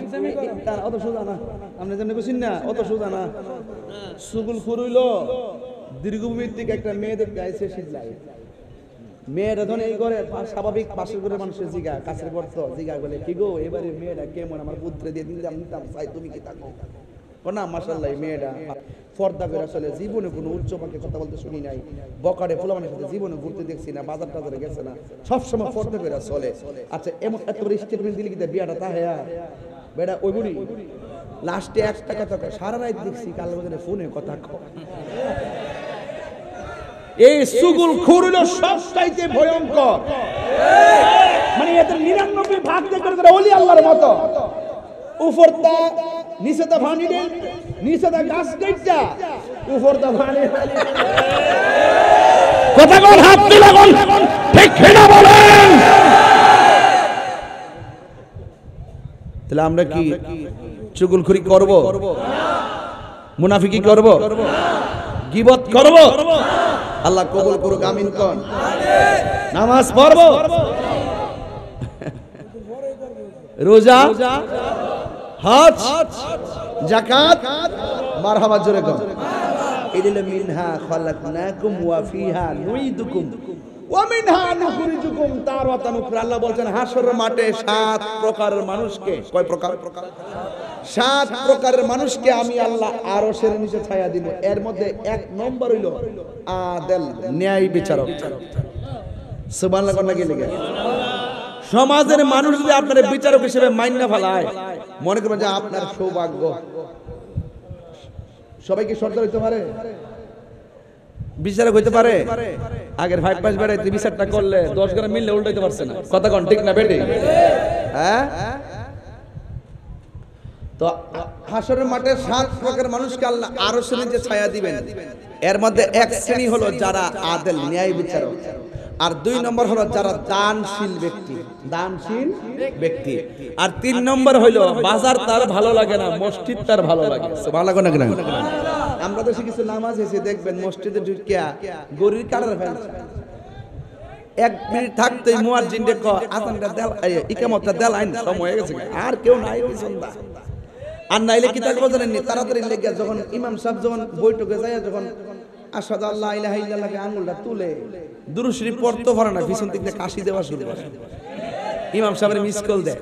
তার অত সোজা না, আপনি জানেন বুঝছেন না, অত সোজা না। চুগলখুর হইলো দীর্ঘভিত্তিক একটা মেয়েদের গাইছে শীতলাই, মেয়েরা ধরুন এই করে স্বাভাবিক পাশের করে মানুষের জিগা কাছের করতো, জিগা বলে কি গো এবারে মেয়েটা কেমন, আমার পুত্রে দিয়ে দিলাম নিতাম চাই, তুমি কি থাকো না? মাশাআল্লাহ মেয়েটা পর্দা করে চলে, জীবনে কোনো উচ্চ পাখি কথা বলতে শুনি নাই, বকারে ফুলামানের সাথে জীবনে ঘুরতে দেখছি না, বাজার টাজারে গেছে না, সবসময় পর্দা করে চলে। আচ্ছা এমন এত বড় স্টেটমেন্ট দিলি কি বিয়াটা তা হ্যাঁ বেটা ওই বুড়ি লাস্টে একটা কথা কয়, সারা রাত দেখছি কাল বাজারে ফোনে কথা কয়। এই চুগলখুর হলো সবচাইতে ভয়ঙ্কর, মানে এদের 99 ভাগ দেখে তারা ওলি আল্লাহর মতো, উপরটা নিচেটা পানি দেন, নিচেটা গাছ কাটটা উপরটা পানি। কথা কোন হাত তুলে বল, ঠিক কিনা বলেন? তাহলে আমরা কি চুগলখুরি করব, মুনাফিকি করব, গীবত করব? আল্লাহ কবুল করুক, আমিন কোন। নামাজ পড়ব, রোজা, হজ, যাকাত, মারহাবা জোরে কোন। ইদিল মিনহা খালাকনাকুম ওয়া ফিহা নুইদুকুম ওয়া মিনহা নুখরিজুকুম তারাতান উখরা। আল্লাহ বলেন হাশরের মাঠে 7 প্রকারের মানুষকে, কয় প্রকার? 7 প্রকারের মানুষকে আমি আল্লাহ আরশের নিচে ছায়া দিব। এর মধ্যে 1 নম্বর হইল আদেল, ন্যায় বিচারক। সুবহানাল্লাহ কোন লাগি লাগে? সমাজের মানুষ যদি আপনার বিচারক হিসেবে মাইন্না ফেলায়, মনে করবেন যে আপনার সৌভাগ্য। সবাই কি সরকার হইতে পারে, বিচারক হইতে পারে? আগের 5 পাস বেড়াইতে বিচারটা করলে 10 গ্রাম মিললে উল্টাইতে পারছে না, কথা কোন ঠিক না বেটি? হ্যাঁ, তো হাশরের মাঠে 7 প্রকার মানুষকে আল্লাহ আরশের নিচে ছায়া দিবেন। এর মধ্যে 1 শ্রেণী হলো যারা আদেল, ন্যায় বিচারক, আর 2 নম্বর হলো যারা দানশীল ব্যক্তি, দানশীল ব্যক্তি, আর 3 নম্বর হইলো বাজার তার ভালো লাগে না, মসজিদ তার ভালো লাগে। সুবহানাল্লাহ কোন না? আমরা দেশে কিছু নামাজ এসে দেখবেন মসজিদে ঢুকিয়া গরির কাটার ফেলছে, 1 মিনিট থাকতেই মুয়াজ্জিন দেখো আযানটা দেল, ইকামতটা দেল, আইন সময় হয়ে গেছে, আর কেউ নাই পিছনদা। আর নাইলে কি থাকবো জানেন, তাড়াতাড়ি লেগে যখন ইমাম সাহেব যখন বৈঠকে যায়, যখন আশহাদু আল্লা ইলাহা ইল্লাল্লাহকে আঙ্গুলটা তুলে দুরূদ শরীফ পড়তে পারে না, পিছন দিক থেকে কাশি দেওয়া শুরু করে, ইমাম সাহেবের মিস কল দেয়।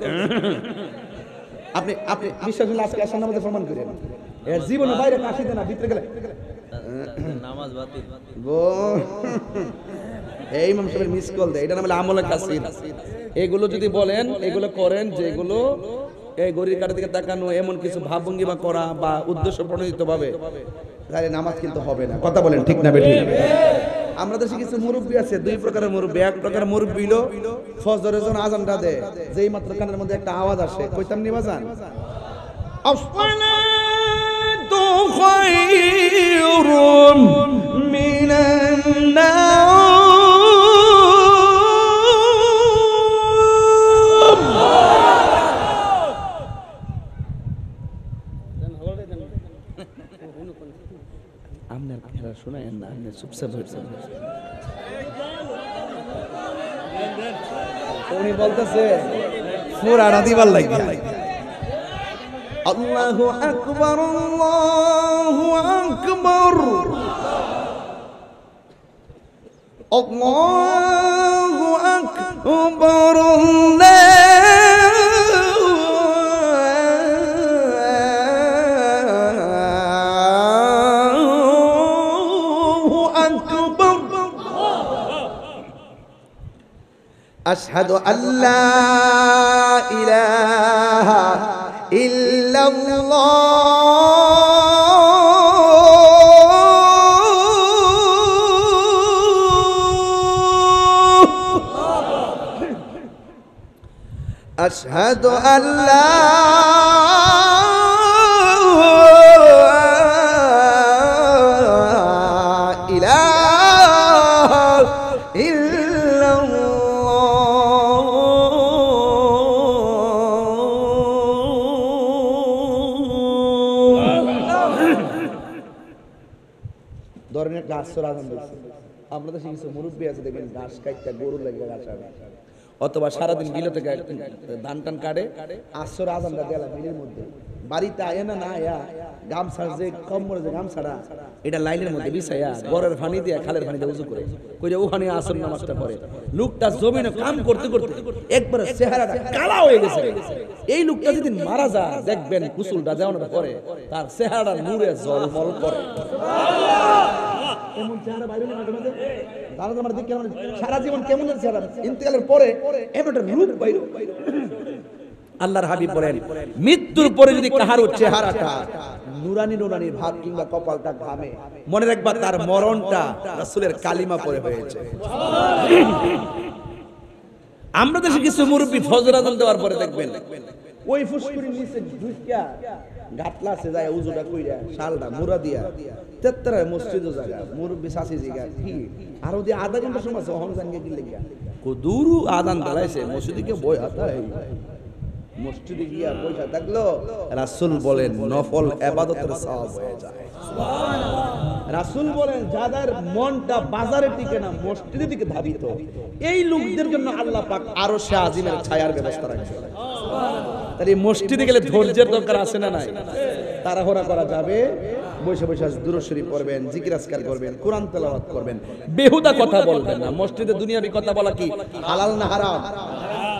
আপনি আপনি বিশ্বাস হলে আজকে আসার নামাজে প্রমাণ করেন, এর জীবনে বাইরে কাশি দেয় না, ভিতরে গেলে নামাজ বাতিল। এই ইমাম সাহেবের মিস কল দেয়, এটা নাম হলো আমলে কাসির। এগুলো যদি বলেন, এগুলো করেন, যেগুলো এই গরির কাটার দিকে তাকানো, এমন কিছু ভাবভঙ্গিমা করা বা উদ্দেশ্য প্রণোদিত ভাবে, তাহলে নামাজ কিন্তু হবে না। কথা বলেন ঠিক না বেঠিক? আমরা দেশে কিছু মুরব্বী আছে, 2 প্রকারের মুরব্বী। 1 প্রকার মুরব্বী হলো ফজরের যখন আযানটা দেয়, যেই মাত্র কানের মধ্যে একটা আওয়াজ আসে, কইতাম নি বাজান, আসসালাতু খায়রুম মিনান নাওম। আপনার খেলা শোনায়েন না, আপনি চুপচাপ হয়েছেন। উনি বলতেছে পুরাটা দিবার লাগে। আল্লাহু আকবার, আল্লাহু আকবার, আল্লাহু আকবার, আশহাদু আল্লা ইলাহা আশহাদু আল্লা ইলাহা ধরেন একটা আসর আজান দিচ্ছে, আমরা তো শিখেছি মুরব্বী আছে দেখবেন ঘাস কাটতে গরু লাগে ঘাস আনে, অথবা সারাদিন বিলে থেকে ধান টান কাটে, আসর আজানটা গেলাম মিলের মধ্যে বাড়িতে আয় না আয়া গামছা যে কম্বল যে গামছাড়া এটা লাইনের মধ্যে বিছাইয়া গরের পানি দিয়ে খালের পানি দিয়ে উজু করে কই যে ওখানে আসর নামাজটা পড়ে। লোকটা জমিনে কাম করতে করতে একবারে চেহারাটা কালা হয়ে গেছে। এই লোকটা যদি মারা যায় দেখবেন গোসলটা দেওয়ানোর পরে তার চেহারাটা নূরে ঝলমল করে। এমন চেহারা বাইরে না মাঝে মাঝে দাঁড়াতে আমরা দেখি সারা জীবন কেমন চেহারা, ইন্তেকালের পরে এমন একটা রূপ বাইরে। আল্লাহর হাবিব বলেন মৃত্যুর পরে যদি কাহারও চেহারাটা নুরানি নুরানি ভাব কিংবা কপালটা ঘামে, মনে রাখবা তার মরণটা রাসূলের কালিমা পড়ে হয়েছে। আমরা দেশে কিছু মুরব্বী ফজর আযান দেওয়ার পরে দেখবেন ওই ফুসকুরির নিচে ঢুকিয়া গাটলাছে যায় উজুটা কইরা শালটা মুরা দিয়া তেত্তরা মসজিদে জায়গা মুরব্বী শাসি জিগা কি আর ওদি আধা ঘন্টা সময় আছে ওহন জানগে কি লাগিয়া কো দূরু আযান দাঁড়াইছে মসজিদে কে বই হাতা এই মসজিদে গিয়া পয়সা থাকলো রাসূল বলেন নফল ইবাদতের সওয়াব হয়ে যায়। সুবহানাল্লাহ। রাসূল বলেন যাদের মনটা বাজারে টিকে না মসজিদের দিকে ধাবিত, এই লোকদের জন্য আল্লাহ পাক আরশে আজিমের ছায়ার ব্যবস্থা রাখছে। সুবহানাল্লাহ। তাহলে মসজিদে গেলে ধৈর্যের দরকার আছে না নাই? তাড়াহুড়া করা যাবে, বসে বসে দুরূদ শরীফ পড়বেন, জিকির আজকার করবেন, কোরআন তেলাওয়াত করবেন, বেহুদা কথা বলবেন না। মসজিদে দুনিয়াবি কথা বলা কি হালাল না হারাম?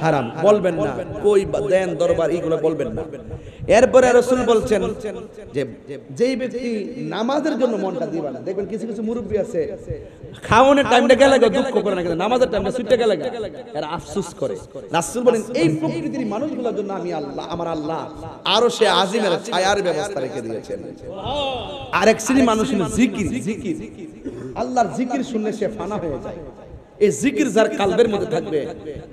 হারাম বলবেন না, কই দেন দরবার এইগুলো বলবেন না। এরপরে রাসূল বলছেন যে যেই ব্যক্তি নামাজের জন্য মনটা দিবা না, দেখবেন কিছু কিছু মুরব্বি আছে খাওয়ানোর টাইমটা গেলে দুঃখ করে না, কিন্তু নামাজের টাইমটা ছুটে গেলে এরা আফসোস করে। রাসূল বলেন এই প্রকৃতির মানুষগুলোর জন্য আমি আল্লাহ আমার আল্লাহ আরশে আজিমের ছায়ার ব্যবস্থা রেখে দিয়েছেন। আরেক শ্রেণীর মানুষ হলো জিকির, জিকির আল্লাহর জিকির শুনলে সে ফানা হয়ে যায়। এই জিকির যার কালবের মধ্যে থাকবে,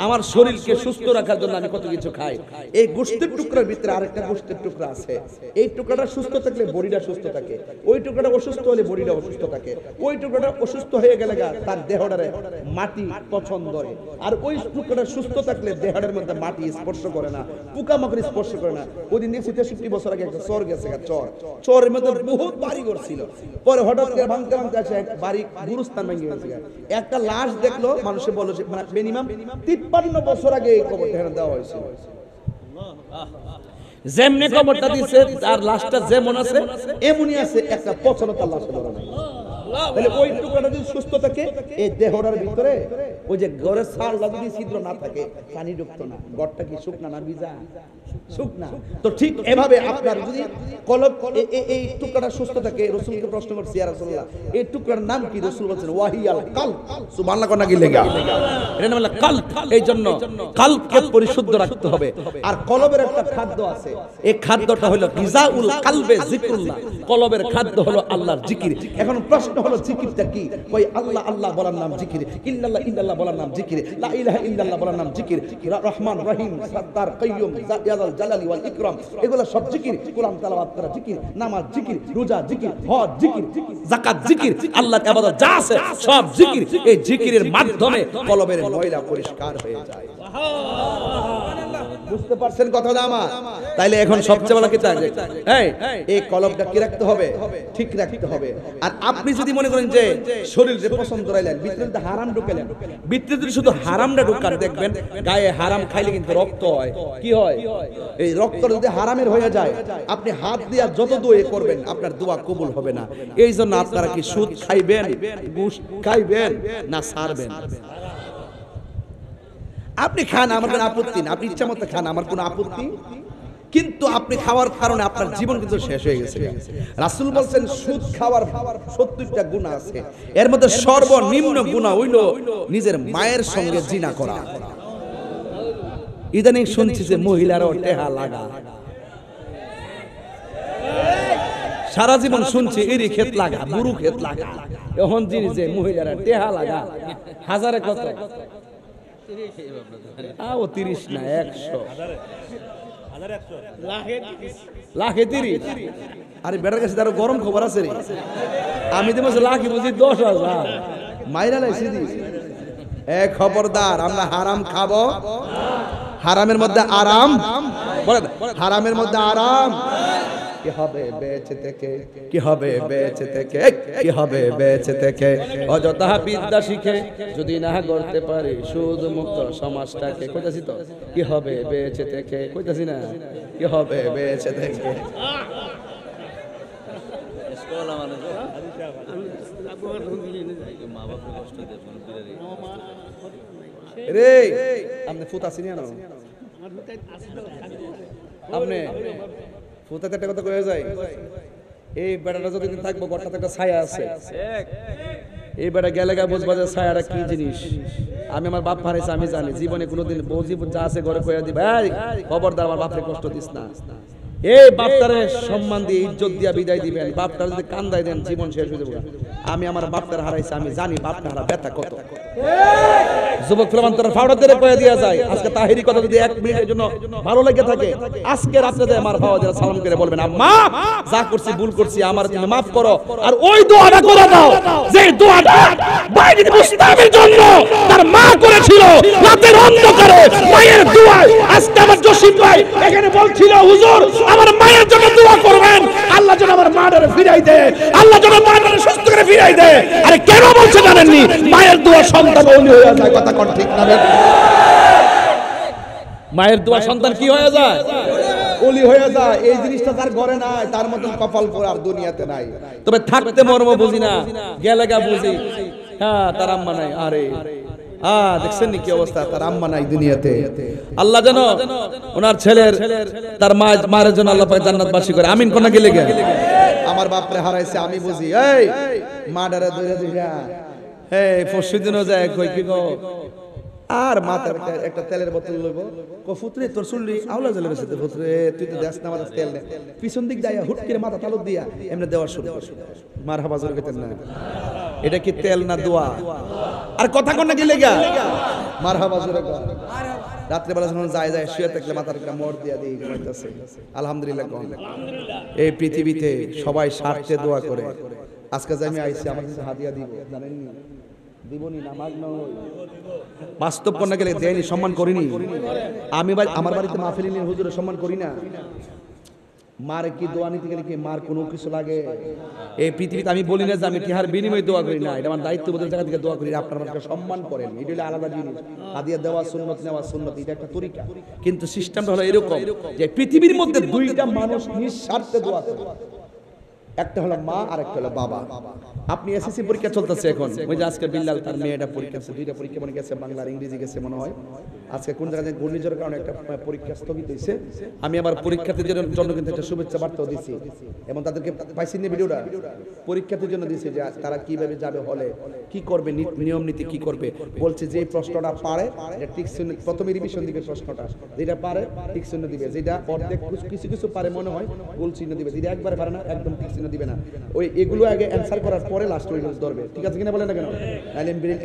আমার শরীরকে সুস্থ রাখার জন্য আমি কত কিছু খাই, এই গোশতের টুকরার ভিতরে আরেকটা গোশতের টুকরা আছে, এই টুকরাটা সুস্থ থাকলে বডিটা সুস্থ থাকে, ওই টুকরাটা অসুস্থ হলে বডিটা অসুস্থ থাকে, ওই টুকরাটা অসুস্থ হয়ে গেলে তার দেহটারে মাটি পছন্দ হয়, আর ওই টুকরাটা সুস্থ থাকলে দেহটার মধ্যে মাটি স্পর্শ করে না, পোকামাকড় স্পর্শ করে না। ওই দিন 63 বছর আগে একটা চর গেছে, চরের মধ্যে বহুত বাড়ি ঘর ছিল, পরে হঠাৎ করে ভাঙতে ভাঙতে আসে এক বাড়ি গুরুস্থান ভেঙে গেছে, একটা লাশ দেখলো, মানুষে বলল যে মিনিমাম 53 বছর আগে এই কবরটা দেওয়া হয়েছিল। যেমনি কবরটা দিছে আর লাশটা যেমন আছে এমনই আছে, একটা পচনতা লাশ ধরে নাই। তাহলে ওই টুকরাটা যদি সুস্থ থাকে, এই দেহটার ভিতরে ওই যে ঘরের ছালটা যদি ছিদ্র না থাকে পানি ঢুকতো না। ঘরটা কি শুকনা না ভিজা? শুকনা। তো ঠিক এভাবে আপনার যদি কলব এই টুকরাটা সুস্থ থাকে, রাসূলকে প্রশ্ন করছি ইয়া রাসূলুল্লাহ এই টুকরার নাম কি? রাসূল বলেন ওয়াহিয়াল কলব। সুবহানাল্লাহ কোন কি লেগা এর নাম হলো কলব। এই জন্য কলবকে পরিশুদ্ধ রাখতে হবে। আর কলবের একটা খাদ্য আছে, এই খাদ্যটা হলো গিজাউল কলবে যিকরুল্লাহ। কলবের খাদ্য হলো আল্লাহর জিকির। এখন প্রশ্ন হলো জিকিরটা কি? কই আল্লাহ আল্লাহ বলার নাম জিকির, ইল্লাল্লাহ ইল্লাল্লাহ বলার নাম জিকির, লা ইলাহা ইল্লাল্লাহ বলার নাম জিকির, রহমান রহিম সাত্তার কাইয়ুম জালাল জালালি ওয়াল ইকরাম এগুলো সব জিকির। কোরআন তেলাওয়াত করা জিকির, নামাজ জিকির, রোজা জিকির, হজ জিকির, যাকাত জিকির, আল্লাহর ইবাদত যা আছে সব জিকির। এই জিকিরের মাধ্যমে কলবের ময়লা পরিষ্কার হয়ে যায়। সুবহানাল্লাহ। বুঝতে পারছেন কথাটা আমার? তাইলে এখন সবচেয়ে বড় কথা এই কলবটা কি রাখতে হবে? ঠিক রাখতে হবে। আর আপনি যদি মনে করেন যে শরীরে পছন্দ রাইলেন, ভিতরে যদি হারাম ঢুকালেন, ভিতরে যদি শুধু হারামটা ঢুকান, দেখবেন গায়ে হারাম খাইলে কিন্তু রক্ত হয়। কি হয়? এই রক্ত যদি হারামের হয়ে যায়, আপনি হাত দিয়ে যত দোয়া করবেন আপনার দোয়া কবুল হবে না। এই জন্য আপনারা কি সুদ খাইবেন, ঘুষ খাইবেন না ছাড়বেন? আপনি খান, আমার কোনো আপত্তি না, আপনি ইচ্ছা মতো খান, আমার কোনো আপত্তি, কিন্তু আপনি খাওয়ার কারণে আপনার জীবন কিন্তু শেষ হয়ে গেছে। রাসূল বলছেন সুদ খাওয়ার 70টা গুনাহ আছে, এর মধ্যে সর্বনিম্ন গুনাহ হইল নিজের মায়ের সঙ্গে জিনা করা। ইদানিং শুনছি যে মহিলারাও টেহা লাগা, সারা জীবন শুনছি এরই ক্ষেত লাগা, বুরু ক্ষেত লাগা। এখন জিনিস যে মহিলারা টেহা লাগা হাজারে কত, ও 30 না 100, লাখে 30। আরে বেটার কাছে তার গরম খবর আছে রে, আমি তো বলছি লাখে বুঝি 10,000 মাইরা লাইছি দি। খবরদার, আমরা হারাম খাবো, হারামের মধ্যে আরাম, বলে হারামের মধ্যে আরাম। কি হবে বেঁচে থেকে, কি হবে বেঁচে থেকে, কি হবে বেঁচে থেকে, অযথা বিদ্যা শিখে যদি না করতে পারি সুদ মুক্ত সমাজটাকে। কইতাছি তো কি হবে বেঁচে থেকে, কইতাছি না কি হবে বেঁচে থেকে। রে আপনি ফুত আসেনি না, আপনি ফুতাতে একটা কথা কয়ে যায়, এই বেড়াটা যতদিন থাকবো ঘরটাতে একটা ছায়া আছে, এই বেড়া গেলে গা বুঝবা যে ছায়াটা কি জিনিস। আমি আমার বাপ হারাইছি, আমি জানি জীবনে কোনোদিন বউ জীবন যা আছে ঘরে কয়ে দিবে, খবরদার আমার বাপরে কষ্ট দিস না। এই বাপটারে সম্মান দিয়ে ইজ্জত দিয়া বিদায় দিবেন। বাপটার যদি কান্দাই দেন জীবন শেষ হয়ে যাবে। আমি আমার বাপটার হারাইছি, আমি জানি বাপটা হারা ব্যথা কত। যুবক ফিলামান তোর ফাউডাদের কয়ে দিয়া যায়। আজকে তাহিরি কথা যদি 1 মিনিটের জন্য ভালো লেগে থাকে, আজকে রাতে আমার বাবাদের সালাম করে বলবেন, আম্মা যা করছি ভুল করছি, আমার তুমি মাফ করো। আর ওই দোয়াটা করে দাও যে দোয়াটা বাইরে মুস্তাফির জন্য তার মা করেছিল রাতের অন্ধকারে। মায়ের দোয়া আজকে আমার জসিম ভাই এখানে বলছিল, হুজুর আমার মায়ের জন্য দোয়া করবেন, আল্লাহ যেন আমার মাটারে ফিরাই দেয়, আল্লাহ যেন মাটারে সুস্থ করে ফিরাই দেয়। আরে কেন বলছে জানেননি? মায়ের দোয়া সন্তান ওলি হয়ে যায়। কথা কোন ঠিক না? মায়ের দোয়া সন্তান কি হয়ে যায়? ওলি হয়ে যায়। এই জিনিসটা তার ঘরে নাই, তার মতন কপাল করে আর দুনিয়াতে নাই। তবে থাকতে মর্ম বুঝি না, গেলে গা বুঝি। হ্যাঁ, তার আম্মা নাই। আরে দেখছেন কি অবস্থা, তার আম্মা নাই দুনিয়াতে। আল্লাহ যেন ওনার ছেলের তার মায়ের জন্য আল্লাহ পাক জান্নাতবাসী করে। আমিন কোন গেলে গে। আমার বাপরে হারাইছে আমি বুঝি। এই মাডারে ধরে দিগা, এই পরশুদিনও যায় কই কি গো, আর মাথার একটা তেলের বোতল লইবো, কো ফুতরে তোর চুল্লি আওলা জ্বলে গেছে, ফুতরে তুই তো দেখ না আমার তেল নে, পিছন দিক দাইয়া হুট করে মাথা তালু দিয়া এমনি দেওয়া শুরু। মারহাবা জোরে কইতেন না? এটা কি তেল না দোয়া? আর কথা কোন গেলে গা, মারহাবা জোরে কর। রাত্রে বেলা যখন যায় শুয়ে থাকলে মাথার একটা মোড় দিয়া দিয়ে ঘুমাইতেছে। আলহামদুলিল্লাহ। এই পৃথিবীতে সবাই স্বার্থে দোয়া করে। আজকে যে আমি আইছি আমার কাছে হাদিয়া দিব, জানেন নি? দিবনি না, মাগ না বাস্তব কন্যা গেলে দেয়নি, সম্মান করিনি। আমি আমার বাড়িতে মাহফিল নিয়ে হুজুরের সম্মান করি না। মার কি দোয়া নিতে গেলে কি মার কোনো কিছু লাগে? এই পৃথিবীতে আমি বলি না যে আমি টিহার বিনিময়ে দোয়া করি না, এটা আমার দায়িত্ববোধের জায়গা থেকে দোয়া করি। আপনারা আমাকে সম্মান করেন, এটা হলো আলাদা জিনিস। হাদিয়া দেওয়া সুন্নত, নেওয়া সুন্নত, এটা একটা তরিকা। কিন্তু সিস্টেমটা হলো এরকম যে পৃথিবীর মধ্যে দুইটা মানুষ নিঃস্বার্থে দোয়া করে, একটা হলো মা আর একটা হলো বাবা। আপনি এসএসসি পরীক্ষা চলতেছে এখন, ওই যে আজকে বিল্লাল তার মেয়েটা পরীক্ষা আছে, দুইটা পরীক্ষা মনে গেছে, বাংলা আর ইংরেজি গেছে মনে হয়। আজকে কোন জায়গায় ঘূর্ণিঝড়ের কারণে একটা পরীক্ষা স্থগিত হয়েছে। আমি আবার পরীক্ষার্থীদের জন্য কিন্তু একটা শুভেচ্ছা বার্তাও দিছি, এবং তাদেরকে পাইছি না ভিডিওটা পরীক্ষার্থীর জন্য দিছি যে তারা কিভাবে যাবে হলে, কি করবে, নিয়ম নীতি কি করবে। বলছে যে প্রশ্নটা পারে টিক চিহ্ন, প্রথমে রিভিশন দিবে প্রশ্নটা, যেটা পারে টিক চিহ্ন দিবে, যেটা অর্ধেক কিছু কিছু পারে মনে হয় গোল চিহ্ন দিবে, যেটা একবারে পারে না একদম টিক চিহ্ন দিবে না। ওই এগুলো আগে অ্যানসার করার পরে লাস্ট ওইগুলো ধরবে, ঠিক আছে কিনা বলেন না কেন?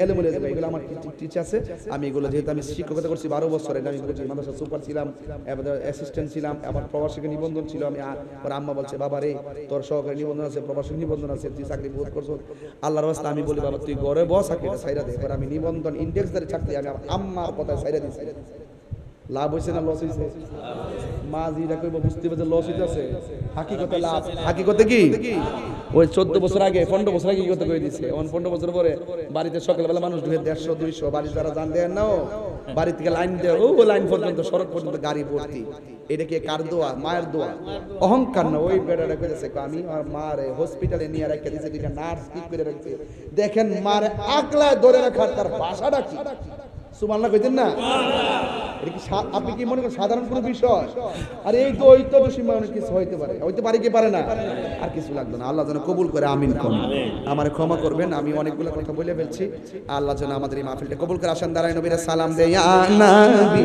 এলোমেলো যাবে, এগুলো আমার টিচার আছে। আমি এগুলো যেহেতু আমি শিক্ষকতা করছি 12 বছর, আমি মাদ্রাসা সুপার ছিলাম, অ্যাসিস্ট্যান্ট ছিলাম, আবার প্রবাসী নিবন্ধন ছিল। আমি আম্মা বলছে, বাবা রে তোর সহকারী নিবন্ধন আছে, প্রবাসী নিবন্ধন আছে, তুই চাকরি বহুত করছো, আল্লাহর রাস্তায়। আমি বলি বাবা তুই ঘরে বস, চাকরিটা ছাইরা দে। এবার আমি নিবন্ধন ইন্ডেক্সদারি চাকরি আমি আমার আম্মার কথায় ছাইরা দিছি। লাভ হয়েছে না লস হয়েছে? মা যেটা কইব বুঝতে পারছে লস হইতেছে, হাকিকতে লাভ। হাকিকতে কি ওই 14 বছর আগে 15 বছর আগে কি কথা কই দিছে, এখন 15 বছর পরে বাড়িতে সকালবেলা মানুষ ঢুকে 150 200 বাড়ি যারা জান দেন না, বাড়ি থেকে লাইন দেয়, ও লাইন পর্যন্ত সড়ক পর্যন্ত গাড়ি ভর্তি। এটা কি কার দোয়া? মায়ের দোয়া। অহংকার না। ওই বেটাটা কইতেছে আমি আর মারে হসপিটালে নিয়ে রেখে দিয়েছে, দুইটা নার্স ঠিক করে রাখছে। দেখেন মারে আকলায় ধরে রাখার তার ভাষাটা কি, সুবহানাল্লাহ কইতেন না? এটা কি আপনি কি মনে করেন সাধারণ কোনো বিষয়? আর এই তো ওই তো দোষী মানুষ কিছু হইতে পারে, হইতে পারে কি পারে না, আর কিছু লাগবে না। আল্লাহ যেন কবুল করে, আমিন কোন। আমারে ক্ষমা করবেন, আমি অনেকগুলো কথা বলে ফেলছি। আল্লাহ যেন আমাদের এই মাহফিলটা কবুল করে। আসেন দাঁড়ায় নবীর সালাম দেই, ইয়া নবী